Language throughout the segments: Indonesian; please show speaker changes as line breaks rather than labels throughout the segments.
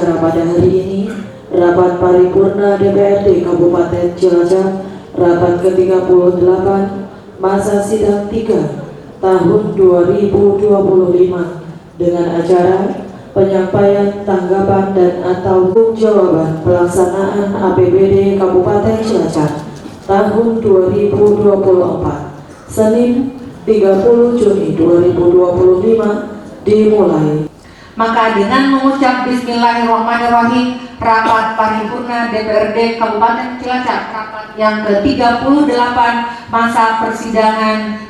acara pada hari ini, rapat paripurna DPRD Kabupaten Cilacap, rapat ke-38, masa sidang 3 tahun 2025 dengan acara penyampaian tanggapan dan atau jawaban pelaksanaan APBD Kabupaten Cilacap tahun 2024, Senin 30 Juni 2025 dimulai.
Maka dengan mengucap Bismillahirrahmanirrahim, rapat paripurna DPRD Kabupaten Cilacap rapat yang ke-38 masa persidangan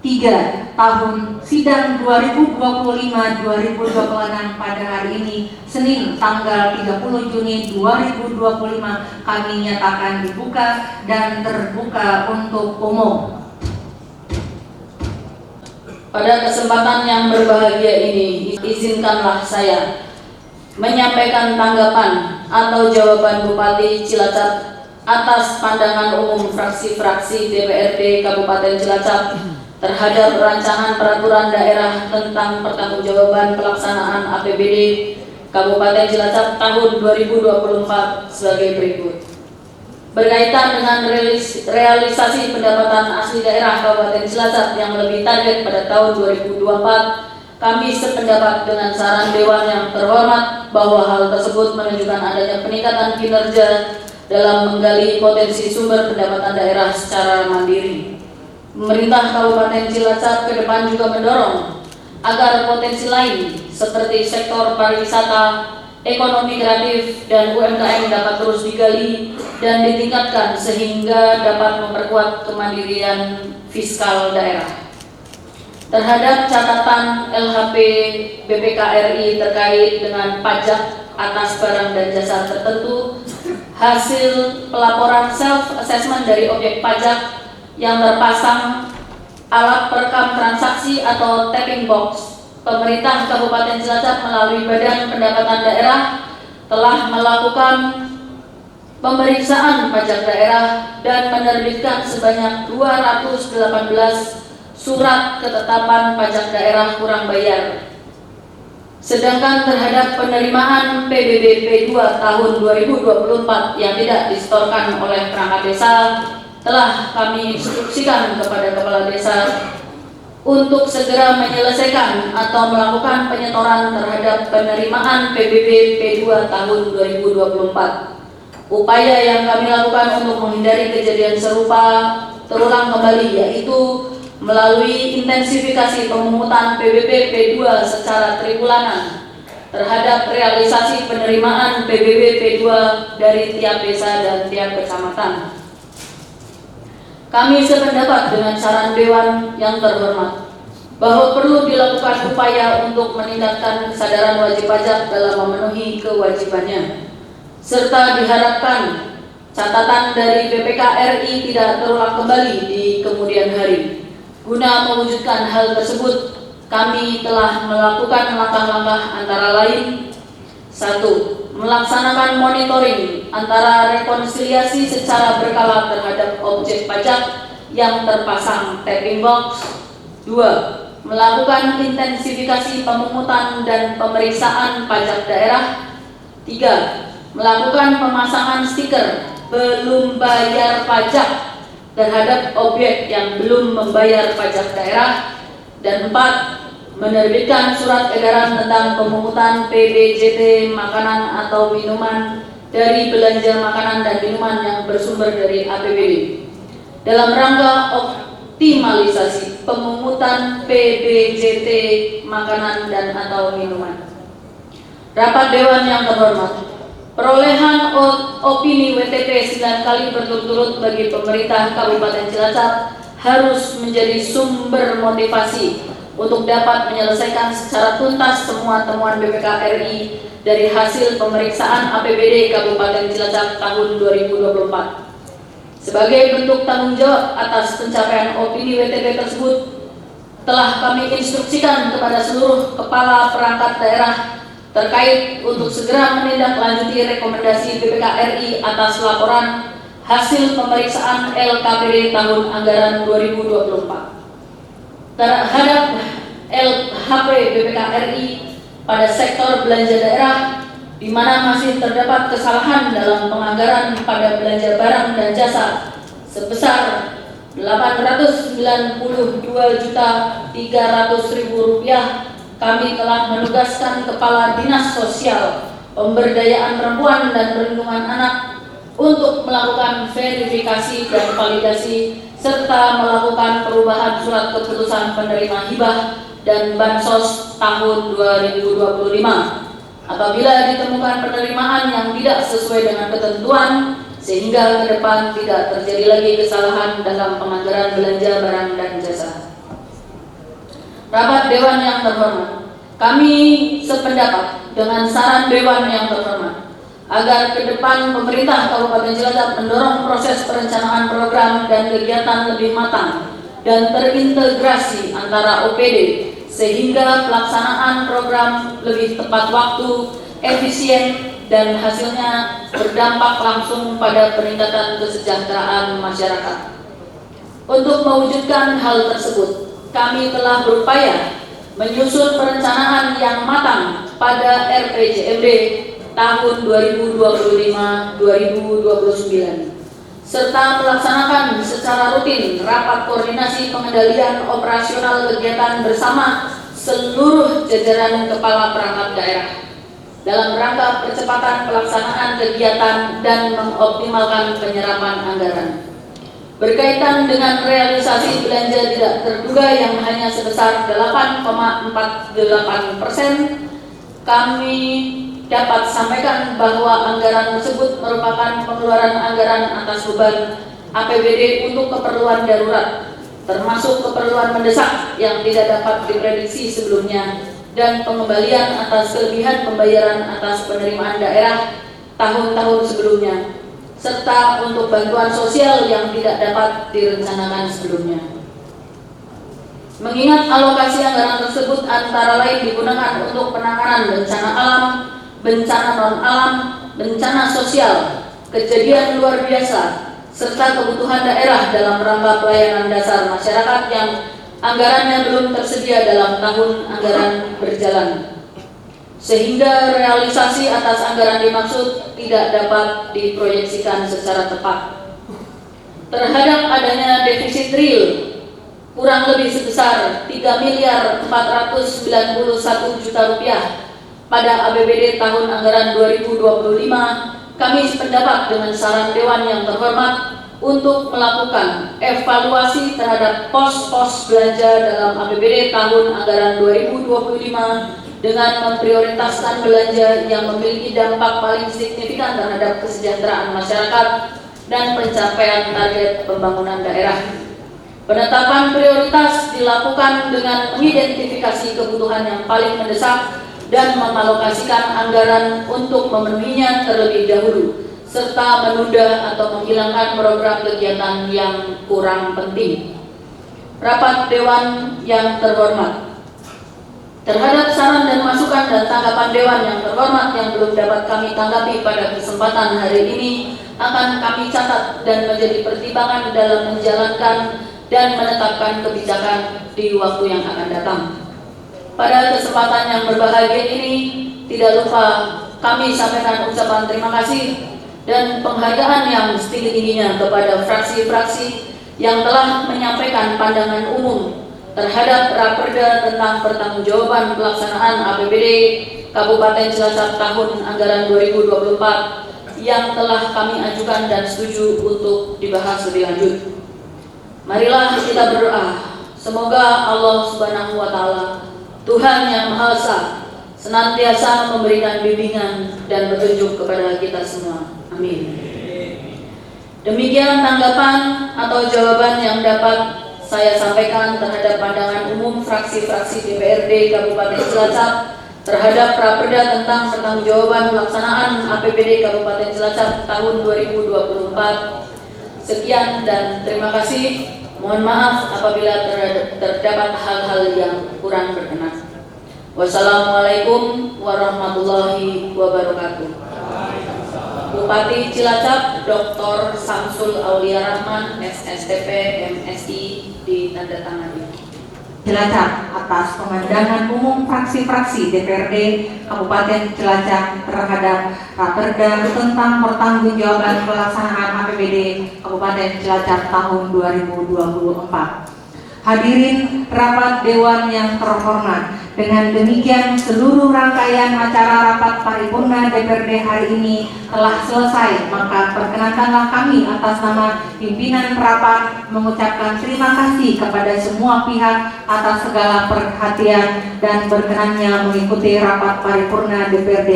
3 tahun sidang 2025-2026 pada hari ini Senin tanggal 30 Juni 2025 kami nyatakan dibuka dan terbuka untuk umum.
Pada kesempatan yang berbahagia ini, izinkanlah saya menyampaikan tanggapan atau jawaban Bupati Cilacap atas pandangan umum fraksi-fraksi DPRD Kabupaten Cilacap terhadap rancangan peraturan daerah tentang pertanggungjawaban pelaksanaan APBD Kabupaten Cilacap tahun 2024 sebagai berikut. Berkaitan dengan realisasi pendapatan asli daerah Kabupaten Cilacap yang lebih target pada tahun 2024, kami sependapat dengan saran Dewan yang terhormat bahwa hal tersebut menunjukkan adanya peningkatan kinerja dalam menggali potensi sumber pendapatan daerah secara mandiri. Pemerintah Kabupaten Cilacap ke depan juga mendorong agar potensi lain seperti sektor pariwisata, ekonomi kreatif, dan UMKM dapat terus digali dan ditingkatkan sehingga dapat memperkuat kemandirian fiskal daerah. Terhadap catatan LHP BPK RI terkait dengan pajak atas barang dan jasa tertentu, hasil pelaporan self-assessment dari objek pajak yang terpasang alat perekam transaksi atau tapping box, pemerintah Kabupaten Cilacap melalui Badan Pendapatan Daerah telah melakukan pemeriksaan pajak daerah dan menerbitkan sebanyak 218 surat ketetapan pajak daerah kurang bayar. Sedangkan terhadap penerimaan PBB P2 tahun 2024 yang tidak disetorkan oleh perangkat desa, telah kami instruksikan kepada kepala desa untuk segera menyelesaikan atau melakukan penyetoran terhadap penerimaan PBB P2 tahun 2024. Upaya yang kami lakukan untuk menghindari kejadian serupa terulang kembali yaitu melalui intensifikasi pemungutan PBB P2 secara tribulanan terhadap realisasi penerimaan PBB P2 dari tiap desa dan tiap kecamatan. Kami sependapat dengan saran Dewan yang terhormat bahwa perlu dilakukan upaya untuk meningkatkan kesadaran wajib pajak dalam memenuhi kewajibannya, serta diharapkan catatan dari BPK RI tidak terulang kembali di kemudian hari. Guna mewujudkan hal tersebut, kami telah melakukan langkah-langkah antara lain: 1. Melaksanakan monitoring antara rekonsiliasi secara berkala terhadap objek pajak yang terpasang tapping box. 2. Melakukan intensifikasi pemungutan dan pemeriksaan pajak daerah. 3. Melakukan pemasangan stiker belum bayar pajak terhadap objek yang belum membayar pajak daerah. Dan 4. Menerbitkan surat edaran tentang pemungutan PBJT makanan atau minuman dari belanja makanan dan minuman yang bersumber dari APBD dalam rangka optimalisasi pemungutan PBJT makanan dan atau minuman. Rapat Dewan yang terhormat, perolehan opini WTP 9 kali berturut-turut bagi pemerintah Kabupaten Cilacap harus menjadi sumber motivasi untuk dapat menyelesaikan secara tuntas semua temuan BPK RI dari hasil pemeriksaan APBD Kabupaten Cilacap tahun 2024. Sebagai bentuk tanggung jawab atas pencapaian opini WTP tersebut, telah kami instruksikan kepada seluruh kepala perangkat daerah terkait untuk segera menindaklanjuti rekomendasi BPK RI atas laporan hasil pemeriksaan LKPD tahun anggaran 2024. Terhadap LHP BPK RI pada sektor belanja daerah, di mana masih terdapat kesalahan dalam penganggaran pada belanja barang dan jasa sebesar Rp892.300.000, kami telah menugaskan Kepala Dinas Sosial, Pemberdayaan Perempuan dan Perlindungan Anak untuk melakukan verifikasi dan validasi serta melakukan perubahan surat keputusan penerima hibah dan bansos tahun 2025. Apabila ditemukan penerimaan yang tidak sesuai dengan ketentuan, sehingga ke depan tidak terjadi lagi kesalahan dalam penganggaran belanja barang dan jasa. Rapat Dewan yang terhormat, kami sependapat dengan saran Dewan yang terhormat agar ke depan pemerintah Kabupaten Cilacap mendorong proses perencanaan program dan kegiatan lebih matang dan terintegrasi antara OPD sehingga pelaksanaan program lebih tepat waktu, efisien, dan hasilnya berdampak langsung pada peningkatan kesejahteraan masyarakat. Untuk mewujudkan hal tersebut, kami telah berupaya menyusun perencanaan yang matang pada RPJMD tahun 2025-2029 serta melaksanakan secara rutin rapat koordinasi pengendalian operasional kegiatan bersama seluruh jajaran kepala perangkat daerah dalam rangka percepatan pelaksanaan kegiatan dan mengoptimalkan penyerapan anggaran. Berkaitan dengan realisasi belanja tidak terduga yang hanya sebesar 8,48%, kami dapat sampaikan bahwa anggaran tersebut merupakan pengeluaran anggaran atas beban APBD untuk keperluan darurat, termasuk keperluan mendesak yang tidak dapat diprediksi sebelumnya, dan pengembalian atas kelebihan pembayaran atas penerimaan daerah tahun-tahun sebelumnya, serta untuk bantuan sosial yang tidak dapat direncanakan sebelumnya. Mengingat alokasi anggaran tersebut antara lain digunakan untuk penanganan bencana alam, bencana non-alam, bencana sosial, kejadian luar biasa, serta kebutuhan daerah dalam rangka pelayanan dasar masyarakat yang anggarannya belum tersedia dalam tahun anggaran berjalan, sehingga realisasi atas anggaran dimaksud tidak dapat diproyeksikan secara tepat. Terhadap adanya defisit real kurang lebih sebesar Rp3.491.000.000 pada APBD tahun anggaran 2025, kami sependapat dengan saran Dewan yang terhormat untuk melakukan evaluasi terhadap pos-pos belanja dalam APBD tahun anggaran 2025 dengan memprioritaskan belanja yang memiliki dampak paling signifikan terhadap kesejahteraan masyarakat dan pencapaian target pembangunan daerah. Penetapan prioritas dilakukan dengan mengidentifikasi kebutuhan yang paling mendesak dan mengalokasikan anggaran untuk memenuhinya terlebih dahulu, serta menunda atau menghilangkan program kegiatan yang kurang penting. Rapat Dewan yang terhormat, terhadap saran dan masukan dan tanggapan Dewan yang terhormat yang belum dapat kami tanggapi pada kesempatan hari ini akan kami catat dan menjadi pertimbangan dalam menjalankan dan menetapkan kebijakan di waktu yang akan datang. Pada kesempatan yang berbahagia ini, tidak lupa kami sampaikan ucapan terima kasih dan penghargaan yang setinggi-tingginya kepada fraksi-fraksi yang telah menyampaikan pandangan umum terhadap Raperda tentang pertanggungjawaban pelaksanaan APBD Kabupaten Cilacap tahun anggaran 2024 yang telah kami ajukan dan setuju untuk dibahas lebih lanjut. Marilah kita berdoa, semoga Allah Subhanahu wa Ta'ala, Tuhan yang Maha Esa, senantiasa memberikan bimbingan dan petunjuk kepada kita semua. Amin. Demikian tanggapan atau jawaban yang dapat saya sampaikan terhadap pandangan umum fraksi-fraksi DPRD Kabupaten Cilacap terhadap Raperda tentang pertanggungjawaban pelaksanaan APBD Kabupaten Cilacap tahun 2024. Sekian dan terima kasih. Mohon maaf apabila terdapat hal-hal yang kurang berkenan. Wassalamualaikum warahmatullahi wabarakatuh. Bupati Cilacap Dr. Samsul Aulia Rahman, SSTP, MSI, ditandatangani.
Cilacap atas pemandangan umum fraksi-fraksi DPRD Kabupaten Cilacap terhadap Raperda tentang pertanggungjawaban pelaksanaan APBD Kabupaten Cilacap tahun 2024. Hadirin rapat Dewan yang terhormat, dengan demikian seluruh rangkaian acara rapat paripurna DPRD hari ini telah selesai. Maka perkenankanlah kami atas nama pimpinan rapat mengucapkan terima kasih kepada semua pihak atas segala perhatian dan berkenannya mengikuti rapat paripurna DPRD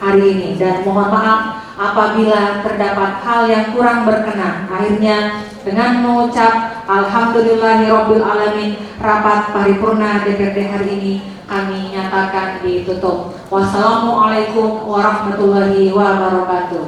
hari ini, dan mohon maaf apabila terdapat hal yang kurang berkenan. Akhirnya dengan mengucap alhamdulillahirabbil alamin, rapat paripurna DPRD hari ini kami nyatakan ditutup. Wassalamualaikum warahmatullahi wabarakatuh.